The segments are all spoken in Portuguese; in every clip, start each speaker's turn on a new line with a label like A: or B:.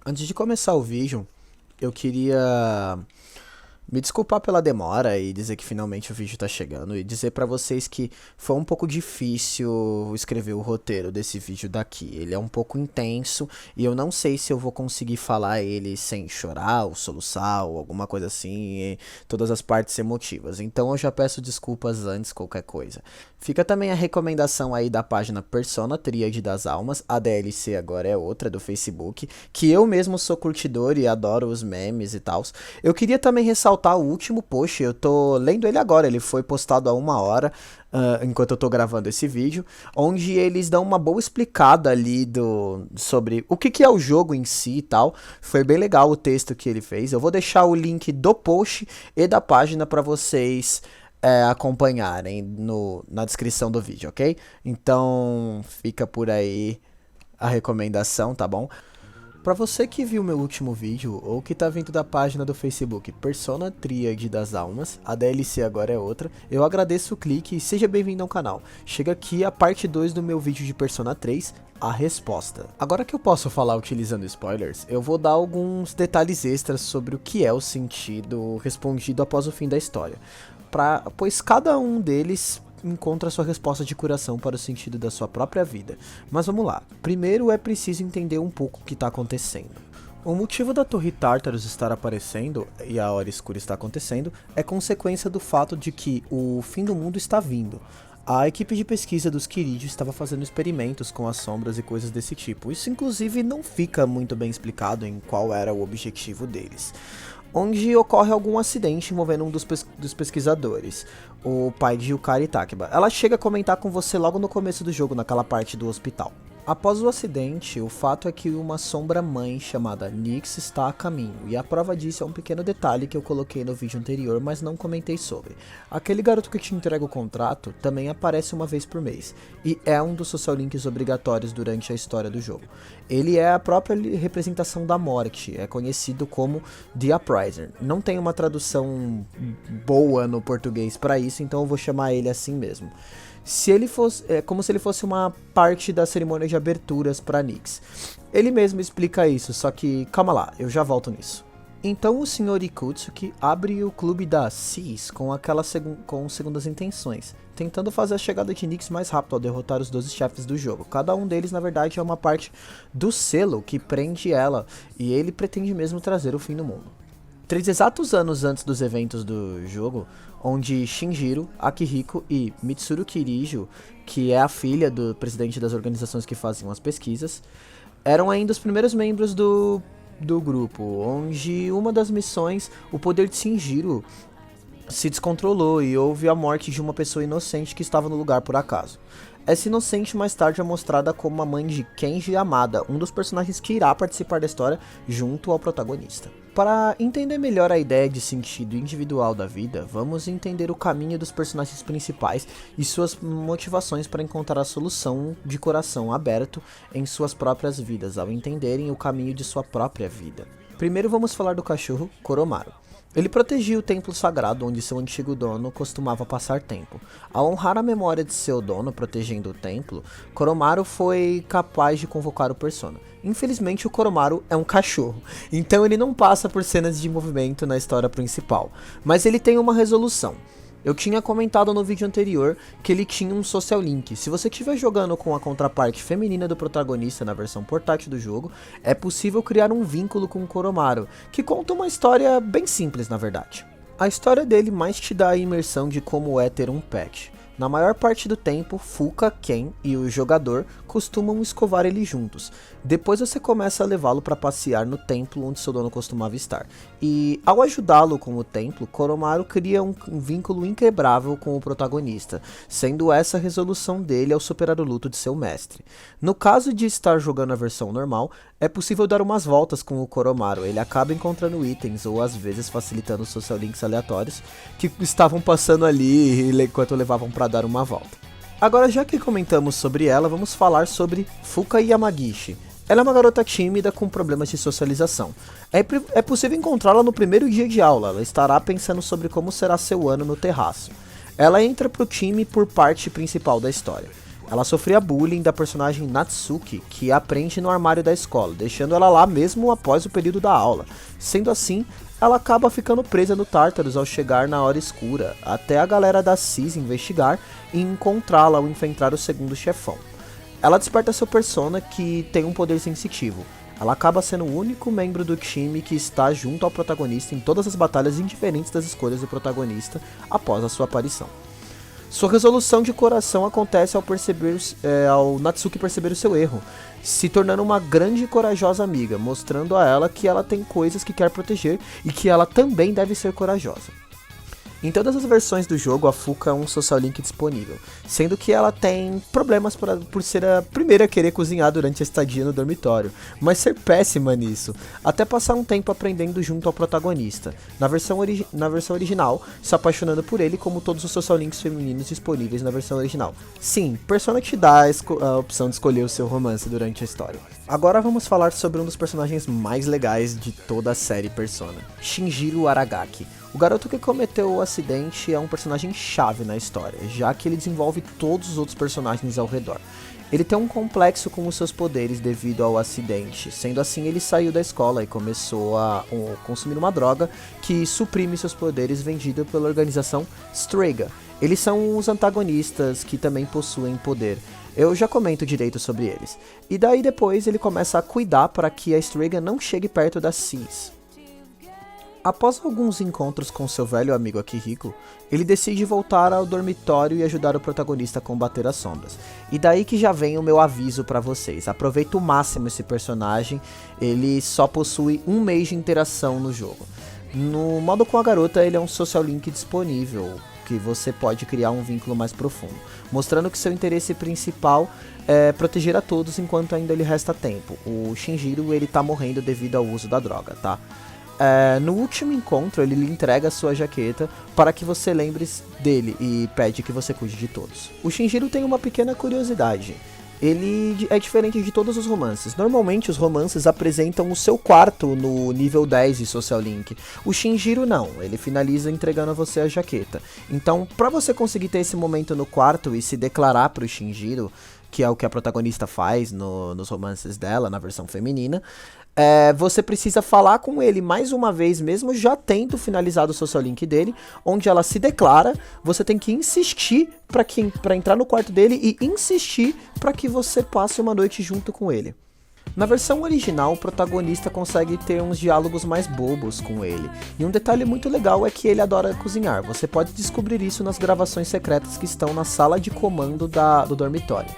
A: Antes de começar o vídeo, eu queria me desculpar pela demora e dizer que finalmente o vídeo tá chegando e dizer pra vocês que foi um pouco difícil escrever o roteiro desse vídeo daqui. Ele é um pouco intenso e eu não sei se eu vou conseguir falar ele sem chorar ou soluçar ou alguma coisa assim, e todas as partes emotivas. Então eu já peço desculpas antes qualquer coisa. Fica também a recomendação aí da página Persona Tríade das Almas, a DLC agora é outra do Facebook, que eu mesmo sou curtidor e adoro os memes e tal. Eu queria também ressaltar o último post, eu tô lendo ele agora, ele foi postado há 1 hora, enquanto eu tô gravando esse vídeo, onde eles dão uma boa explicada ali sobre o que é o jogo em si e tal. Foi bem legal o texto que ele fez. Eu vou deixar o link do post e da página para vocês acompanharem na descrição do vídeo, ok? Então fica por aí a recomendação, tá bom? Pra você que viu meu último vídeo ou que tá vindo da página do Facebook Persona Tríade das Almas, a DLC agora é outra, eu agradeço o clique e seja bem-vindo ao canal. Chega aqui a parte 2 do meu vídeo de Persona 3, a resposta. Agora que eu posso falar utilizando spoilers, eu vou dar alguns detalhes extras sobre o que é o sentido respondido após o fim da história, pois cada um deles encontra sua resposta de curação para o sentido da sua própria vida. Mas vamos lá. Primeiro é preciso entender um pouco o que está acontecendo. O motivo da Torre Tartarus estar aparecendo e a Hora Escura está acontecendo é consequência do fato de que o fim do mundo está vindo. A equipe de pesquisa dos Quiridios estava fazendo experimentos com as sombras e coisas desse tipo. Isso inclusive não fica muito bem explicado em qual era o objetivo deles. Onde ocorre algum acidente envolvendo um dos pesquisadores, o pai de Yukari Takiba. Ela chega a comentar com você logo no começo do jogo, naquela parte do hospital. Após o acidente, o fato é que uma sombra-mãe chamada Nyx está a caminho, e a prova disso é um pequeno detalhe que eu coloquei no vídeo anterior, mas não comentei sobre. Aquele garoto que te entrega o contrato também aparece uma vez por mês, e é um dos social links obrigatórios durante a história do jogo. Ele é a própria representação da morte, é conhecido como The Upriser. Não tem uma tradução boa no português para isso, então eu vou chamar ele assim mesmo. Se ele fosse, é como se ele fosse uma parte da cerimônia de aberturas para Nyx. Ele mesmo explica isso, só que calma lá, eu já volto nisso. Então o Sr. Ikutsuki abre o clube da Cis com segundas intenções, tentando fazer a chegada de Nyx mais rápido ao derrotar os 12 chefes do jogo. Cada um deles na verdade é uma parte do selo que prende ela, e ele pretende mesmo trazer o fim do mundo. 3 exatos anos antes dos eventos do jogo, onde Shinjiro, Akihiko e Mitsuru Kirijo, que é a filha do presidente das organizações que faziam as pesquisas, eram ainda os primeiros membros do grupo, onde uma das missões, o poder de Shinjiro se descontrolou e houve a morte de uma pessoa inocente que estava no lugar por acaso. Essa inocente mais tarde é mostrada como a mãe de Kenji Yamada, um dos personagens que irá participar da história junto ao protagonista. Para entender melhor a ideia de sentido individual da vida, vamos entender o caminho dos personagens principais e suas motivações para encontrar a solução de coração aberto em suas próprias vidas, ao entenderem o caminho de sua própria vida. Primeiro vamos falar do cachorro Koromaru. Ele protegia o templo sagrado onde seu antigo dono costumava passar tempo. Ao honrar a memória de seu dono protegendo o templo, Koromaru foi capaz de convocar o Persona. Infelizmente o Koromaru é um cachorro, então ele não passa por cenas de movimento na história principal, mas ele tem uma resolução. Eu tinha comentado no vídeo anterior que ele tinha um social link. Se você estiver jogando com a contraparte feminina do protagonista na versão portátil do jogo, é possível criar um vínculo com o Koromaru, que conta uma história bem simples na verdade. A história dele mais te dá a imersão de como é ter um pet. Na maior parte do tempo, Fuka, Ken e o jogador costumam escovar ele juntos. Depois você começa a levá-lo para passear no templo onde seu dono costumava estar. E ao ajudá-lo com o templo, Koromaru cria um vínculo inquebrável com o protagonista, sendo essa a resolução dele ao superar o luto de seu mestre. No caso de estar jogando a versão normal, é possível dar umas voltas com o Koromaru, ele acaba encontrando itens ou às vezes facilitando os social links aleatórios que estavam passando ali enquanto levavam para dar uma volta. Agora, já que comentamos sobre ela, vamos falar sobre Fuka Yamagishi. Ela é uma garota tímida com problemas de socialização. É possível encontrá-la no primeiro dia de aula, ela estará pensando sobre como será seu ano no terraço. Ela entra pro time por parte principal da história. Ela sofria bullying da personagem Natsuki, que aprende no armário da escola, deixando ela lá mesmo após o período da aula. Sendo assim, ela acaba ficando presa no Tartarus ao chegar na hora escura, até a galera da CIS investigar e encontrá-la ao enfrentar o segundo chefão. Ela desperta seu persona, que tem um poder sensitivo. Ela acaba sendo o único membro do time que está junto ao protagonista em todas as batalhas, indiferentes das escolhas do protagonista após a sua aparição. Sua resolução de coração acontece ao Natsuki perceber o seu erro, se tornando uma grande e corajosa amiga, mostrando a ela que ela tem coisas que quer proteger e que ela também deve ser corajosa. Em todas as versões do jogo, a Fuka é um social link disponível, sendo que ela tem problemas por ser a primeira a querer cozinhar durante a estadia no dormitório, mas ser péssima nisso, até passar um tempo aprendendo junto ao protagonista, na versão original, se apaixonando por ele como todos os social links femininos disponíveis na versão original. Sim, Persona te dá a opção de escolher o seu romance durante a história. Agora vamos falar sobre um dos personagens mais legais de toda a série Persona, Shinjiro Aragaki. O garoto que cometeu o acidente é um personagem chave na história, já que ele desenvolve todos os outros personagens ao redor. Ele tem um complexo com os seus poderes devido ao acidente, sendo assim ele saiu da escola e começou a consumir uma droga que suprime seus poderes vendida pela organização Strega. Eles são os antagonistas que também possuem poder. Eu já comento direito sobre eles. E daí depois ele começa a cuidar para que a Strega não chegue perto da CIS. Após alguns encontros com seu velho amigo Akihiko, ele decide voltar ao dormitório e ajudar o protagonista a combater as sombras. E daí que já vem o meu aviso pra vocês. Aproveita o máximo esse personagem, ele só possui um mês de interação no jogo. No modo com a garota, ele é um social link disponível, que você pode criar um vínculo mais profundo, mostrando que seu interesse principal é proteger a todos enquanto ainda lhe resta tempo. O Shinjiro, ele tá morrendo devido ao uso da droga, tá? No último encontro, ele lhe entrega a sua jaqueta para que você lembre dele e pede que você cuide de todos. O Shinjiro tem uma pequena curiosidade. Ele é diferente de todos os romances. Normalmente os romances apresentam o seu quarto no nível 10 de Social Link. O Shinjiro não, ele finaliza entregando a você a jaqueta. Então, para você conseguir ter esse momento no quarto e se declarar pro Shinjiro, que é o que a protagonista faz nos romances dela, na versão feminina, você precisa falar com ele mais uma vez, mesmo já tendo finalizado o social link dele, onde ela se declara. Você tem que insistir para entrar no quarto dele e insistir para que você passe uma noite junto com ele. Na versão original, o protagonista consegue ter uns diálogos mais bobos com ele, e um detalhe muito legal é que ele adora cozinhar. Você pode descobrir isso nas gravações secretas que estão na sala de comando do dormitório.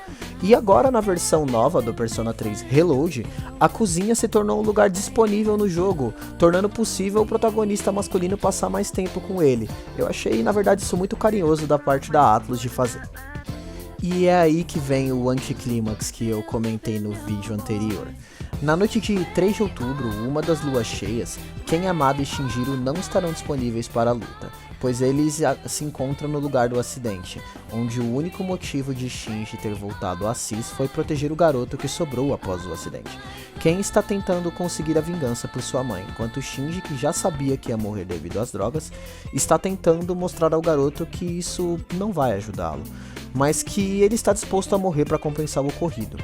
A: E agora, na versão nova do Persona 3 Reload, a cozinha se tornou um lugar disponível no jogo, tornando possível o protagonista masculino passar mais tempo com ele. Eu achei, na verdade, isso muito carinhoso da parte da Atlus de fazer. E é aí que vem o anticlímax que eu comentei no vídeo anterior. Na noite de 3 de outubro, uma das luas cheias, Ken Yamada e Shinjiro não estarão disponíveis para a luta, pois eles se encontram no lugar do acidente, onde o único motivo de Shinji ter voltado a CIS foi proteger o garoto que sobrou após o acidente. Ken está tentando conseguir a vingança por sua mãe, enquanto Shinji, que já sabia que ia morrer devido às drogas, está tentando mostrar ao garoto que isso não vai ajudá-lo, mas que ele está disposto a morrer para compensar o ocorrido.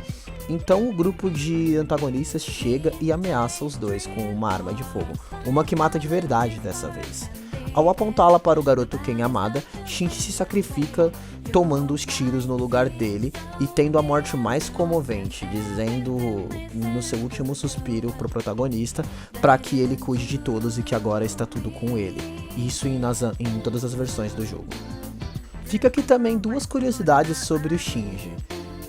A: Então o grupo de antagonistas chega e ameaça os dois com uma arma de fogo, uma que mata de verdade dessa vez. Ao apontá-la para o garoto Ken Yamada, Shinji se sacrifica tomando os tiros no lugar dele e tendo a morte mais comovente, dizendo no seu último suspiro pro protagonista para que ele cuide de todos e que agora está tudo com ele. Isso em todas as versões do jogo. Fica aqui também duas curiosidades sobre o Shinji.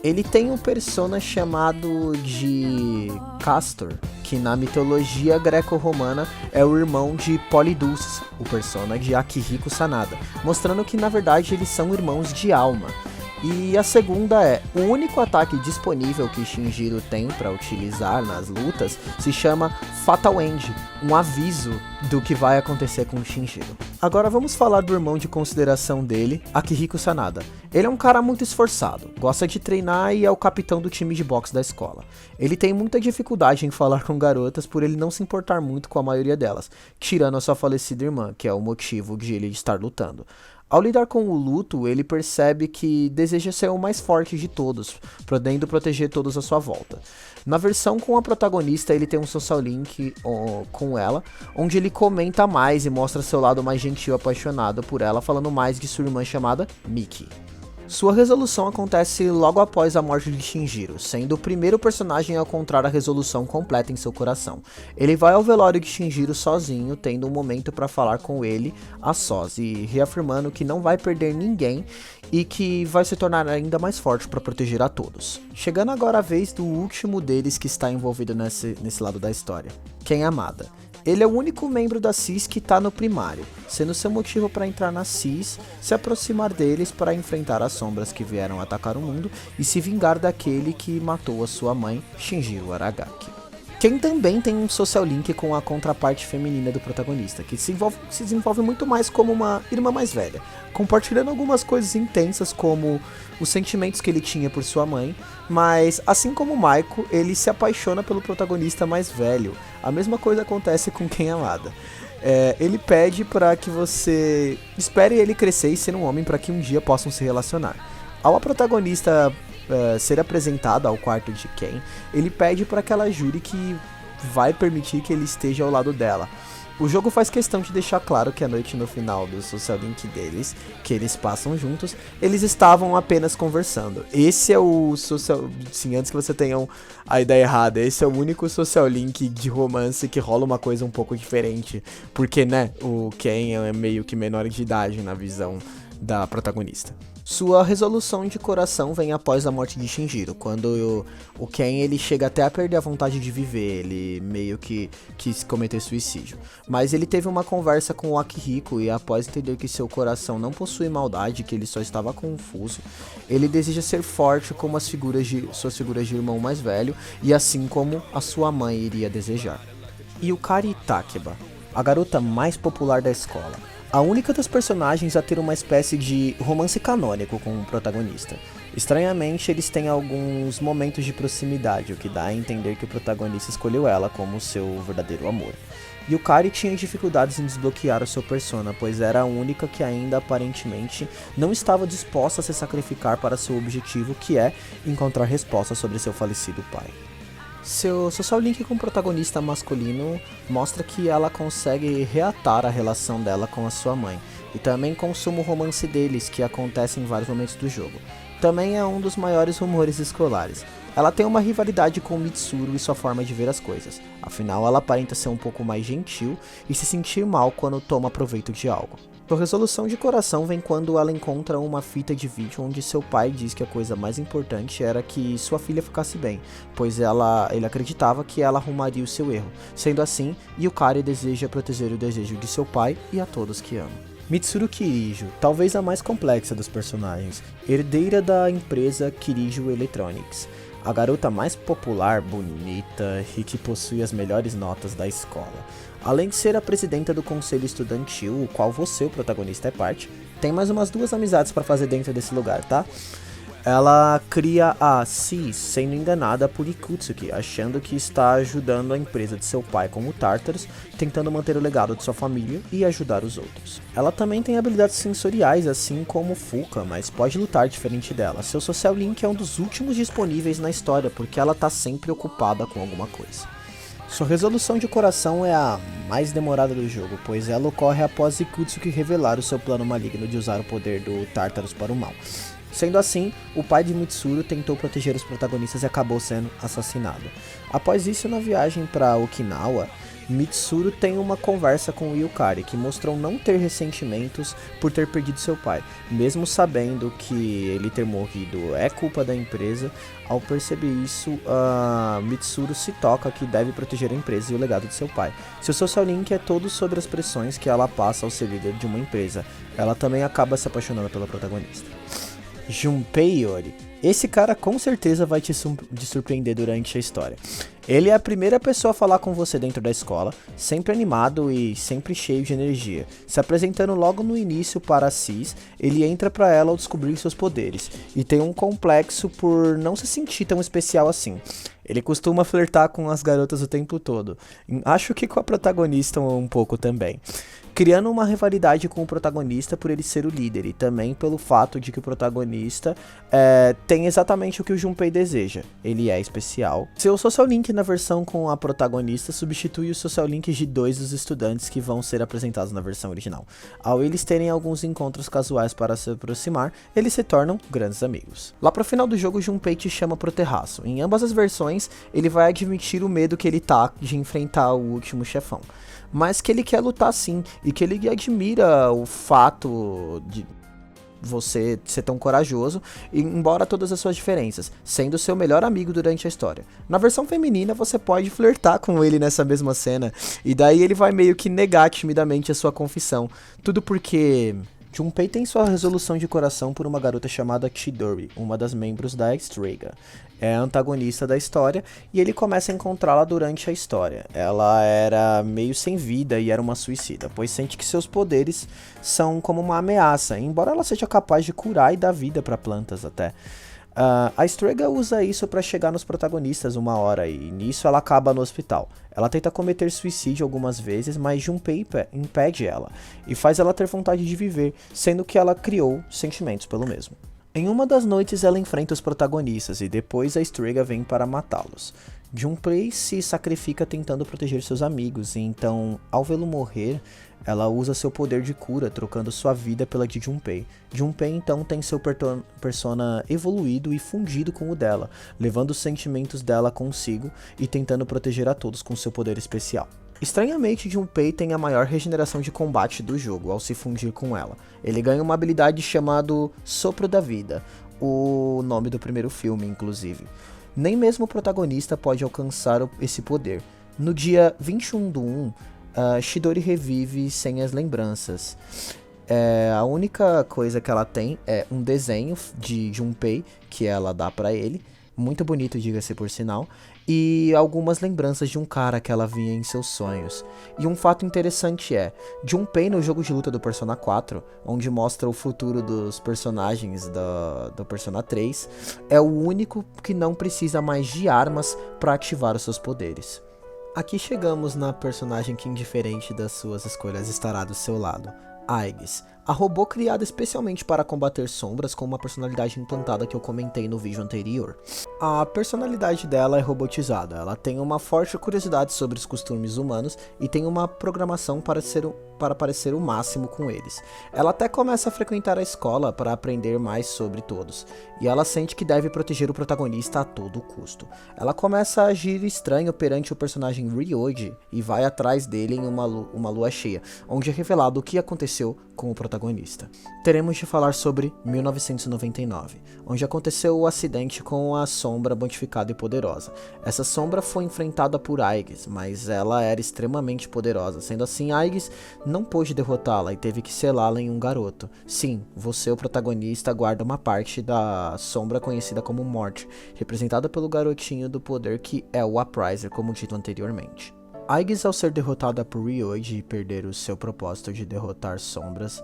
A: Ele tem um persona chamado de Castor, que na mitologia greco-romana é o irmão de Polydeuces, o persona de Akihiko Sanada, mostrando que na verdade eles são irmãos de alma. E a segunda é, o único ataque disponível que Shinjiro tem para utilizar nas lutas se chama Fatal End, um aviso do que vai acontecer com Shinjiro. Agora vamos falar do irmão de consideração dele, Akihiko Sanada. Ele é um cara muito esforçado, gosta de treinar e é o capitão do time de boxe da escola. Ele tem muita dificuldade em falar com garotas por ele não se importar muito com a maioria delas, tirando a sua falecida irmã, que é o motivo de ele estar lutando. Ao lidar com o luto, ele percebe que deseja ser o mais forte de todos, podendo proteger todos à sua volta. Na versão com a protagonista, ele tem um social link com ela, onde ele comenta mais e mostra seu lado mais gentil e apaixonado por ela, falando mais de sua irmã chamada Miki. Sua resolução acontece logo após a morte de Shinjiro, sendo o primeiro personagem a encontrar a resolução completa em seu coração. Ele vai ao velório de Shinjiro sozinho, tendo um momento para falar com ele a sós e reafirmando que não vai perder ninguém e que vai se tornar ainda mais forte para proteger a todos. Chegando agora a vez do último deles que está envolvido nesse lado da história, Ken Yamada. Ele é o único membro da CIS que está no primário, sendo seu motivo para entrar na CIS se aproximar deles para enfrentar as sombras que vieram atacar o mundo e se vingar daquele que matou a sua mãe, Shinjiro Aragaki. Ken também tem um social link com a contraparte feminina do protagonista, que se desenvolve muito mais como uma irmã mais velha, compartilhando algumas coisas intensas como os sentimentos que ele tinha por sua mãe, mas assim como Maiko, ele se apaixona pelo protagonista mais velho. A mesma coisa acontece com Ken Yamada. Ele pede para que você espere ele crescer e ser um homem para que um dia possam se relacionar. Ao a protagonista ser apresentada ao quarto de Ken, ele pede para que ela jure que vai permitir que ele esteja ao lado dela. O jogo faz questão de deixar claro que a noite no final do social link deles, que eles passam juntos, eles estavam apenas conversando. Esse é o social... Sim, antes que você tenham a ideia errada, esse é o único social link de romance que rola uma coisa um pouco diferente. Porque, né, o Ken é meio que menor de idade na visão da protagonista. Sua resolução de coração vem após a morte de Shinjiro, quando o Ken ele chega até a perder a vontade de viver, ele meio que quis cometer suicídio. Mas ele teve uma conversa com o Akihiko e após entender que seu coração não possui maldade, que ele só estava confuso, ele deseja ser forte como suas figuras de irmão mais velho e assim como a sua mãe iria desejar. Yukari Takeba, a garota mais popular da escola. A única das personagens a ter uma espécie de romance canônico com o protagonista. Estranhamente, eles têm alguns momentos de proximidade, o que dá a entender que o protagonista escolheu ela como seu verdadeiro amor. Yukari tinha dificuldades em desbloquear o seu persona, pois era a única que ainda aparentemente não estava disposta a se sacrificar para seu objetivo, que é encontrar respostas sobre seu falecido pai. Seu social link com o protagonista masculino mostra que ela consegue reatar a relação dela com a sua mãe, e também consuma o romance deles, que acontece em vários momentos do jogo. Também é um dos maiores rumores escolares. Ela tem uma rivalidade com Mitsuru e sua forma de ver as coisas, afinal ela aparenta ser um pouco mais gentil e se sentir mal quando toma proveito de algo. Sua resolução de coração vem quando ela encontra uma fita de vídeo onde seu pai diz que a coisa mais importante era que sua filha ficasse bem, pois ele acreditava que ela arrumaria o seu erro. Sendo assim, Yukari deseja proteger o desejo de seu pai e a todos que ama. Mitsuru Kirijo, talvez a mais complexa dos personagens, herdeira da empresa Kirijo Electronics. A garota mais popular, bonita e que possui as melhores notas da escola. Além de ser a presidenta do conselho estudantil, o qual você, o protagonista, é parte, tem mais umas 2 amizades para fazer dentro desse lugar, tá? Ela cria a CIS sendo enganada por Ikutsuki, achando que está ajudando a empresa de seu pai como Tartarus, tentando manter o legado de sua família e ajudar os outros. Ela também tem habilidades sensoriais, assim como Fuka, mas pode lutar diferente dela. Seu social link é um dos últimos disponíveis na história, porque ela está sempre ocupada com alguma coisa. Sua resolução de coração é a mais demorada do jogo, pois ela ocorre após Ikutsuki revelar o seu plano maligno de usar o poder do Tartarus para o mal. Sendo assim, o pai de Mitsuru tentou proteger os protagonistas e acabou sendo assassinado. Após isso, na viagem para Okinawa, Mitsuru tem uma conversa com Yukari, que mostrou não ter ressentimentos por ter perdido seu pai, mesmo sabendo que ele ter morrido é culpa da empresa. Ao perceber isso, Mitsuru se toca que deve proteger a empresa e o legado de seu pai. Seu social link é todo sobre as pressões que ela passa ao ser líder de uma empresa. Ela também acaba se apaixonando pela protagonista. Junpei Iori. Esse cara com certeza vai te surpreender durante a história. Ele é a primeira pessoa a falar com você dentro da escola, sempre animado e sempre cheio de energia. Se apresentando logo no início para a CIS, ele entra para ela ao descobrir seus poderes, e tem um complexo por não se sentir tão especial assim. Ele costuma flertar com as garotas o tempo todo. Acho que com a protagonista um pouco também. Criando uma rivalidade com o protagonista por ele ser o líder e também pelo fato de que o protagonista tem exatamente o que o Junpei deseja. Ele é especial. Seu social link na versão com a protagonista substitui os social links de 2 dos estudantes que vão ser apresentados na versão original. Ao eles terem alguns encontros casuais para se aproximar, eles se tornam grandes amigos. Lá pro final do jogo, Junpei te chama pro terraço. Em ambas as versões, ele vai admitir o medo que ele tá de enfrentar o último chefão, mas que ele quer lutar sim, e que ele admira o fato de você ser tão corajoso, embora todas as suas diferenças, sendo seu melhor amigo durante a história. Na versão feminina, você pode flertar com ele nessa mesma cena, e daí ele vai meio que negar timidamente a sua confissão. Tudo porque Junpei tem sua resolução de coração por uma garota chamada Chidori, uma das membros da X-Trega. É a antagonista da história e ele começa a encontrá-la durante a história. Ela era meio sem vida e era uma suicida, pois sente que seus poderes são como uma ameaça, embora ela seja capaz de curar e dar vida para plantas até. A Strega usa isso para chegar nos protagonistas uma hora e nisso ela acaba no hospital. Ela tenta cometer suicídio algumas vezes, mas Junpei impede ela e faz ela ter vontade de viver, sendo que ela criou sentimentos pelo mesmo. Em uma das noites ela enfrenta os protagonistas e depois a Strega vem para matá-los. Junpei se sacrifica tentando proteger seus amigos e então, ao vê-lo morrer, ela usa seu poder de cura, trocando sua vida pela de Junpei. Junpei então tem seu persona evoluído e fundido com o dela, levando os sentimentos dela consigo e tentando proteger a todos com seu poder especial. Estranhamente, Junpei tem a maior regeneração de combate do jogo ao se fundir com ela. Ele ganha uma habilidade chamada Sopro da Vida, o nome do primeiro filme, inclusive. Nem mesmo o protagonista pode alcançar esse poder. No dia 21/1, Chidori revive sem as lembranças. A única coisa que ela tem é um desenho de Junpei que ela dá pra ele, muito bonito, diga-se por sinal, e algumas lembranças de um cara que ela via em seus sonhos. E um fato interessante é, Junpei no jogo de luta do Persona 4, onde mostra o futuro dos personagens do Persona 3, é o único que não precisa mais de armas para ativar os seus poderes. Aqui chegamos na personagem que, indiferente das suas escolhas, estará do seu lado, Aigis, a robô criada especialmente para combater sombras com uma personalidade implantada que eu comentei no vídeo anterior. A personalidade dela é robotizada, ela tem uma forte curiosidade sobre os costumes humanos e tem uma programação para parecer o máximo com eles. Ela até começa a frequentar a escola para aprender mais sobre todos, e ela sente que deve proteger o protagonista a todo custo. Ela começa a agir estranho perante o personagem Ryoji e vai atrás dele em uma lua cheia, onde é revelado o que aconteceu com o protagonista. Teremos de falar sobre 1999, onde aconteceu o acidente com a sombra modificada e poderosa. Essa sombra foi enfrentada por Aigis, mas ela era extremamente poderosa. Sendo assim, Aigis não pôde derrotá-la e teve que selá-la em um garoto. Sim, você, o protagonista, guarda uma parte da sombra conhecida como Morte, representada pelo garotinho do poder que é o Upriser, como dito anteriormente. Aigis, ao ser derrotada por Ryoji e perder o seu propósito de derrotar sombras,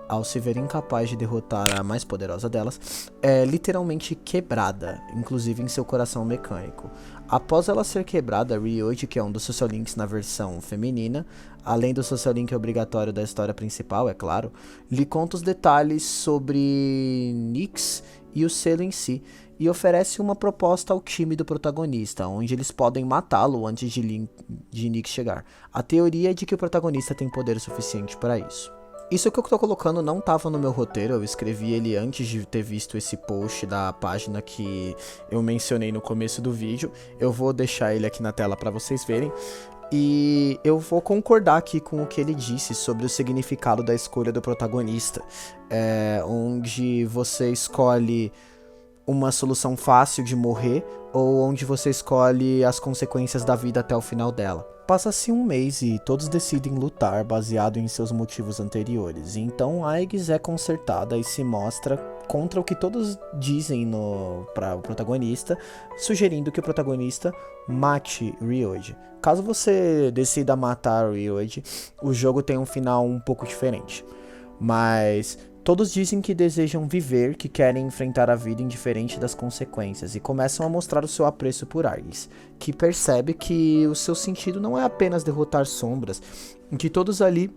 A: ao se ver incapaz de derrotar a mais poderosa delas, é literalmente quebrada, inclusive em seu coração mecânico. Após ela ser quebrada, Ryoji, que é um dos social links na versão feminina, além do social link obrigatório da história principal, é claro, lhe conta os detalhes sobre Nyx e o selo em si, e oferece uma proposta ao time do protagonista, onde eles podem matá-lo antes de Nyx chegar. A teoria é de que o protagonista tem poder suficiente para isso. Isso que eu tô colocando não tava no meu roteiro, eu escrevi ele antes de ter visto esse post da página que eu mencionei no começo do vídeo. Eu vou deixar ele aqui na tela para vocês verem. E eu vou concordar aqui com o que ele disse sobre o significado da escolha do protagonista, onde você escolhe uma solução fácil de morrer ou onde você escolhe as consequências da vida até o final dela. Passa-se um mês e todos decidem lutar baseado em seus motivos anteriores, e então Aigis é consertada e se mostra contra o que todos dizem para o protagonista, sugerindo que o protagonista mate Ryoji. Caso você decida matar Ryoji, o jogo tem um final um pouco diferente, mas Todos dizem que desejam viver, que querem enfrentar a vida indiferente das consequências e começam a mostrar o seu apreço por Aigis, que percebe que o seu sentido não é apenas derrotar sombras, e que todos ali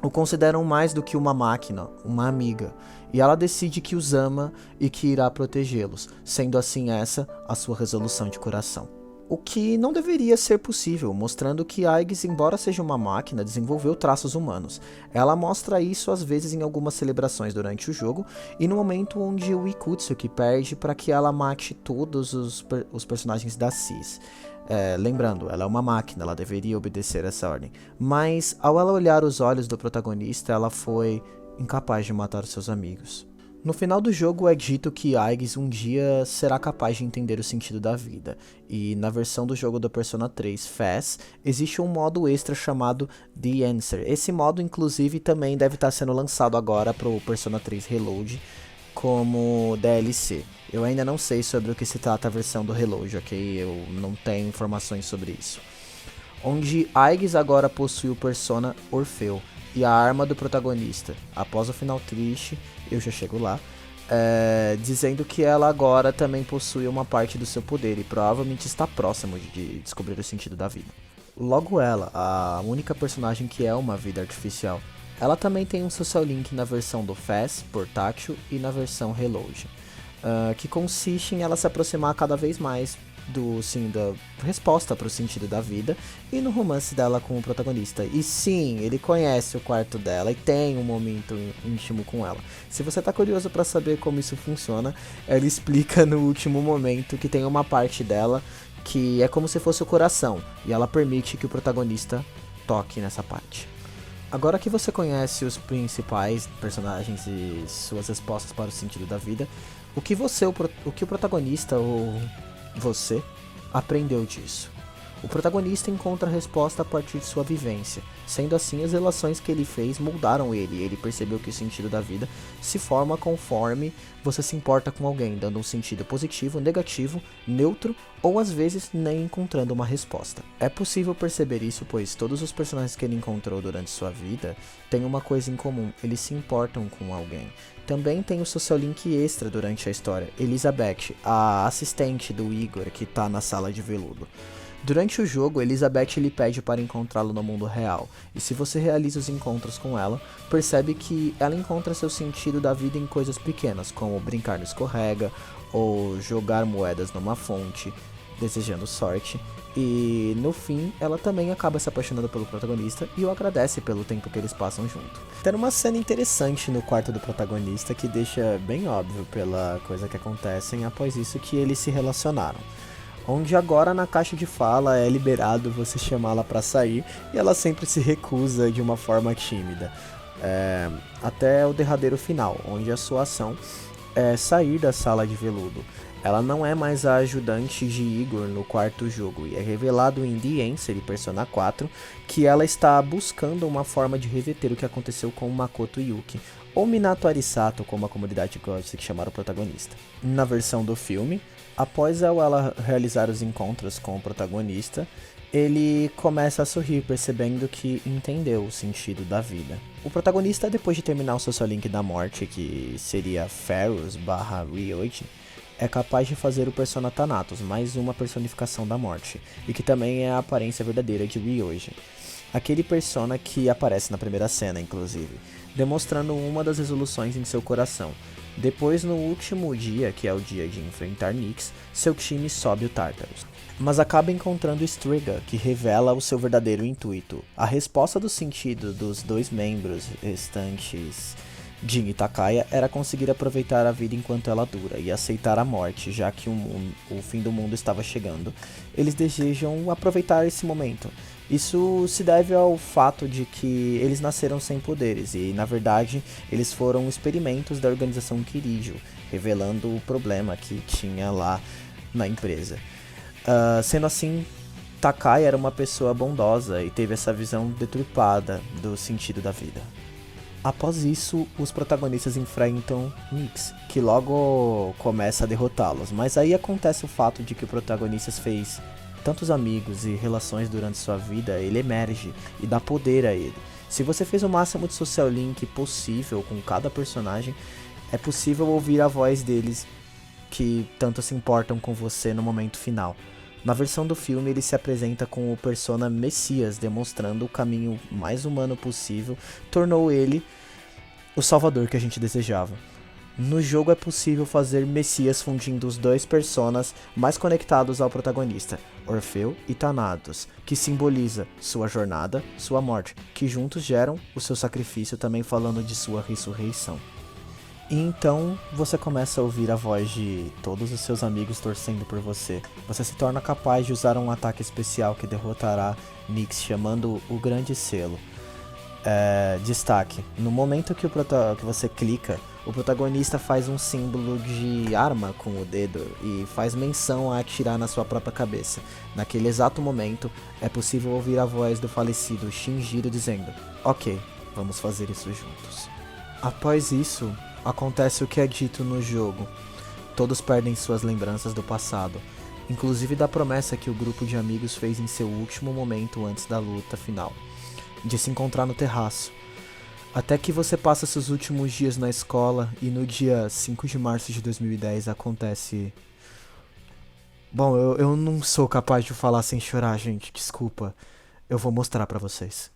A: o consideram mais do que uma máquina, uma amiga, e ela decide que os ama e que irá protegê-los, sendo assim essa a sua resolução de coração. O que não deveria ser possível, mostrando que Aigis, embora seja uma máquina, desenvolveu traços humanos. Ela mostra isso às vezes em algumas celebrações durante o jogo e no momento onde o Ikutsuki perde para que ela mate todos os personagens da Cis. Lembrando, ela é uma máquina, ela deveria obedecer essa ordem. Mas ao ela olhar os olhos do protagonista, ela foi incapaz de matar seus amigos. No final do jogo é dito que Aigis um dia será capaz de entender o sentido da vida, e na versão do jogo do Persona 3 FAS existe um modo extra chamado The Answer. Esse modo inclusive também deve estar sendo lançado agora para o Persona 3 Reload como DLC. Eu ainda não sei sobre o que se trata a versão do Reload, ok? Eu não tenho informações sobre isso. Onde Aigis agora possui o Persona Orfeu e a arma do protagonista. Após o final triste, eu já chego lá, dizendo que ela agora também possui uma parte do seu poder e provavelmente está próximo de descobrir o sentido da vida. Logo ela, a única personagem que é uma vida artificial, ela também tem um social link na versão do FAS, portátil, e na versão Reload, que consiste em ela se aproximar cada vez mais da resposta para o sentido da vida e no romance dela com o protagonista. E sim, ele conhece o quarto dela e tem um momento íntimo com ela. Se você tá curioso para saber como isso funciona, ela explica no último momento que tem uma parte dela que é como se fosse o coração e ela permite que o protagonista toque nessa parte. Agora que você conhece os principais personagens e suas respostas para o sentido da vida, o que o protagonista ou você aprendeu disso? O protagonista encontra a resposta a partir de sua vivência. Sendo assim, as relações que ele fez moldaram ele. Ele percebeu que o sentido da vida se forma conforme você se importa com alguém, dando um sentido positivo, negativo, neutro ou às vezes nem encontrando uma resposta. É possível perceber isso, pois todos os personagens que ele encontrou durante sua vida têm uma coisa em comum: eles se importam com alguém. Também tem o social link extra durante a história, Elizabeth, a assistente do Igor que tá na sala de veludo. Durante o jogo, Elizabeth lhe pede para encontrá-lo no mundo real, e se você realiza os encontros com ela, percebe que ela encontra seu sentido da vida em coisas pequenas, como brincar no escorrega, ou jogar moedas numa fonte, desejando sorte, e no fim, ela também acaba se apaixonando pelo protagonista e o agradece pelo tempo que eles passam junto. Tem uma cena interessante no quarto do protagonista que deixa bem óbvio pela coisa que acontecem após isso que eles se relacionaram. Onde agora na caixa de fala é liberado você chamá-la para sair e ela sempre se recusa de uma forma tímida. Até o derradeiro final, onde a sua ação é sair da sala de veludo. Ela não é mais a ajudante de Igor no quarto jogo e é revelado em The Answer e Persona 4 que ela está buscando uma forma de reverter o que aconteceu com Makoto Yuki, ou Minato Arisato, como a comunidade gosta de chamar o protagonista. Na versão do filme, após ela realizar os encontros com o protagonista, ele começa a sorrir, percebendo que entendeu o sentido da vida. O protagonista, depois de terminar o social link da morte, que seria Ferus/Ryoji, é capaz de fazer o Persona Thanatos, mais uma personificação da morte, e que também é a aparência verdadeira de Ryoji. Aquele Persona que aparece na primeira cena, inclusive, demonstrando uma das resoluções em seu coração. Depois, no último dia, que é o dia de enfrentar Nyx, seu time sobe o Tartarus. Mas acaba encontrando Striga, que revela o seu verdadeiro intuito. A resposta do sentido dos dois membros restantes, Jin e Takaya, era conseguir aproveitar a vida enquanto ela dura e aceitar a morte, já que o fim do mundo estava chegando. Eles desejam aproveitar esse momento. Isso se deve ao fato de que eles nasceram sem poderes e, na verdade, eles foram experimentos da organização Kirijo, revelando o problema que tinha lá na empresa. Sendo assim, Takai era uma pessoa bondosa e teve essa visão deturpada do sentido da vida. Após isso, os protagonistas enfrentam Nyx, que logo começa a derrotá-los, mas aí acontece o fato de que o protagonista fez tantos amigos e relações durante sua vida, ele emerge e dá poder a ele. Se você fez o máximo de social link possível com cada personagem, é possível ouvir a voz deles que tanto se importam com você no momento final. Na versão do filme, ele se apresenta com o persona Messias, demonstrando o caminho mais humano possível, tornou ele o salvador que a gente desejava. No jogo é possível fazer Messias fundindo os dois personas mais conectados ao protagonista, Orfeu e Thanatos, que simboliza sua jornada, sua morte, que juntos geram o seu sacrifício, também falando de sua ressurreição. E então você começa a ouvir a voz de todos os seus amigos torcendo por você. Você se torna capaz de usar um ataque especial que derrotará Nyx, chamando o Grande Selo. Destaque: no momento que você clica, o protagonista faz um símbolo de arma com o dedo e faz menção a atirar na sua própria cabeça. Naquele exato momento, é possível ouvir a voz do falecido Shinjiro dizendo: "Ok, vamos fazer isso juntos." Após isso, acontece o que é dito no jogo. Todos perdem suas lembranças do passado, inclusive da promessa que o grupo de amigos fez em seu último momento antes da luta final, de se encontrar no terraço. Até que você passa seus últimos dias na escola e no dia 5 de março de 2010 acontece... Bom, eu não sou capaz de falar sem chorar, gente, desculpa. Eu vou mostrar pra vocês.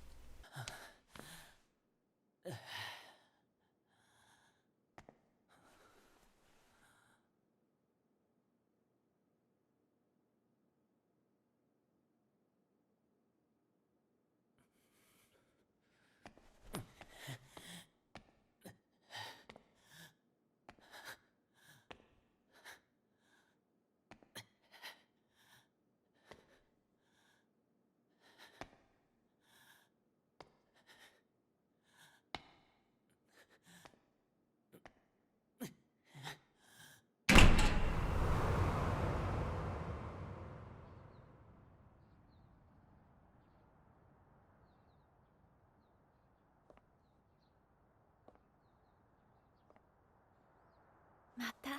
B: また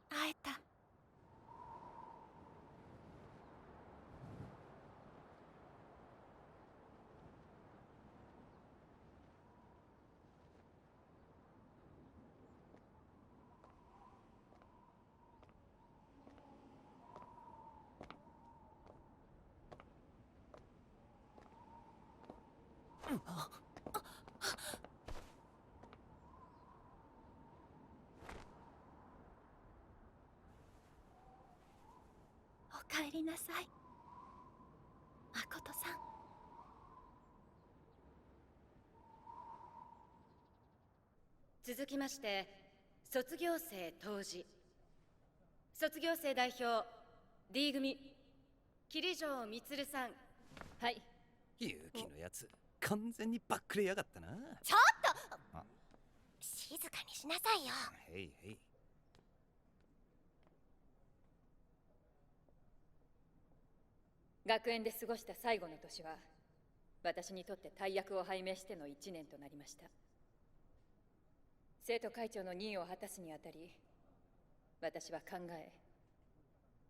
B: 会えた。おかえりなさい、誠さん。
C: 続きまして、卒業生当時卒業生代表 D 組桐城充さん。はい。
D: 勇気のやつ完全にバックレやがったな。
B: ちょっと静かにしなさいよ。
D: へいへい。
C: 学園で過ごした最後の年は私にとって大役を拝命しての1年となりました。生徒会長の任を果たすにあたり、私は考え、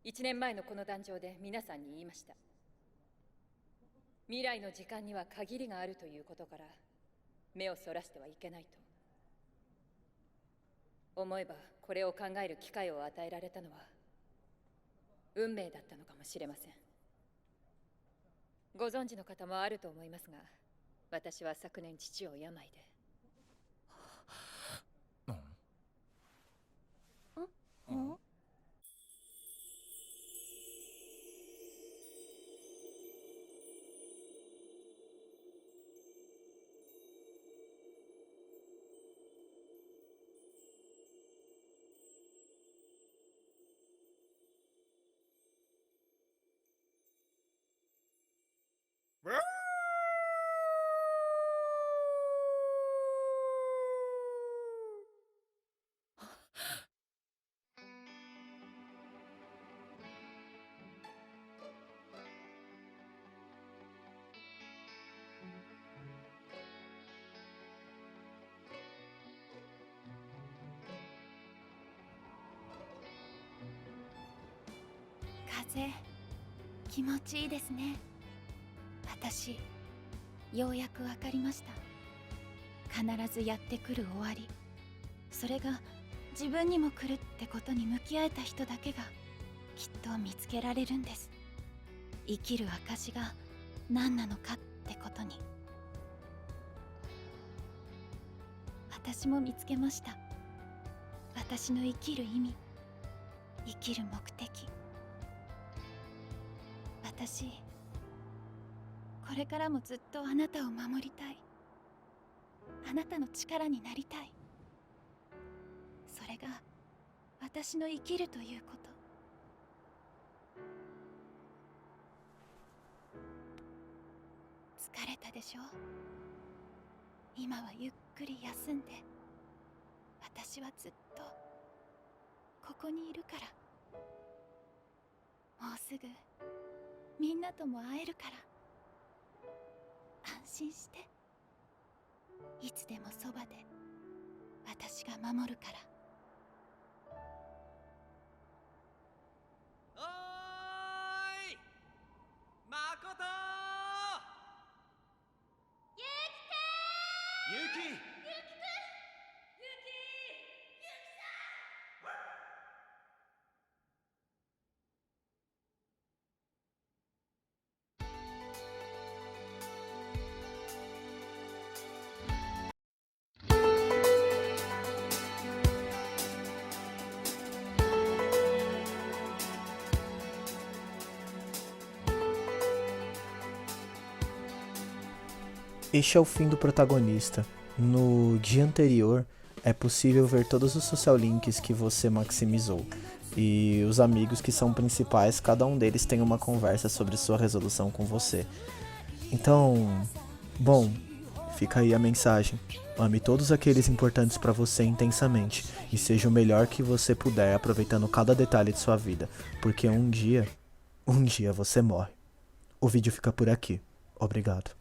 C: 1年前のこの壇上で皆さんに言いました。未来の時間には限りがあるということから目をそらしてはいけないと。思えばこれを考える機会を与えられたのは運命だったのかもしれません。ご存知の方もあると思いますが、私は昨年父を病で。
B: 風気持ちいいですね。私
E: ようやく分かりました。必ずやってくる終わり、それが自分にも来るってことに向き合えた人だけがきっと見つけられるんです。生きる証が何なのかってことに。私も見つけました。私の生きる意味、生きる目的。私、これからもずっとあなたを守りたい。あなたの力になりたい。それが私の生きるということ。疲れたでしょ？今はゆっくり休んで。私はずっとここにいるから。もうすぐみんなとも会えるから。安心して。いつでもそばで私が守るから。
D: おーい、誠。ゆき。
A: Este é o fim do protagonista. No dia anterior, é possível ver todos os social links que você maximizou. E os amigos que são principais, cada um deles tem uma conversa sobre sua resolução com você. Então, bom, fica aí a mensagem. Ame todos aqueles importantes pra você intensamente e seja o melhor que você puder aproveitando cada detalhe de sua vida, porque um dia você morre. O vídeo fica por aqui. Obrigado.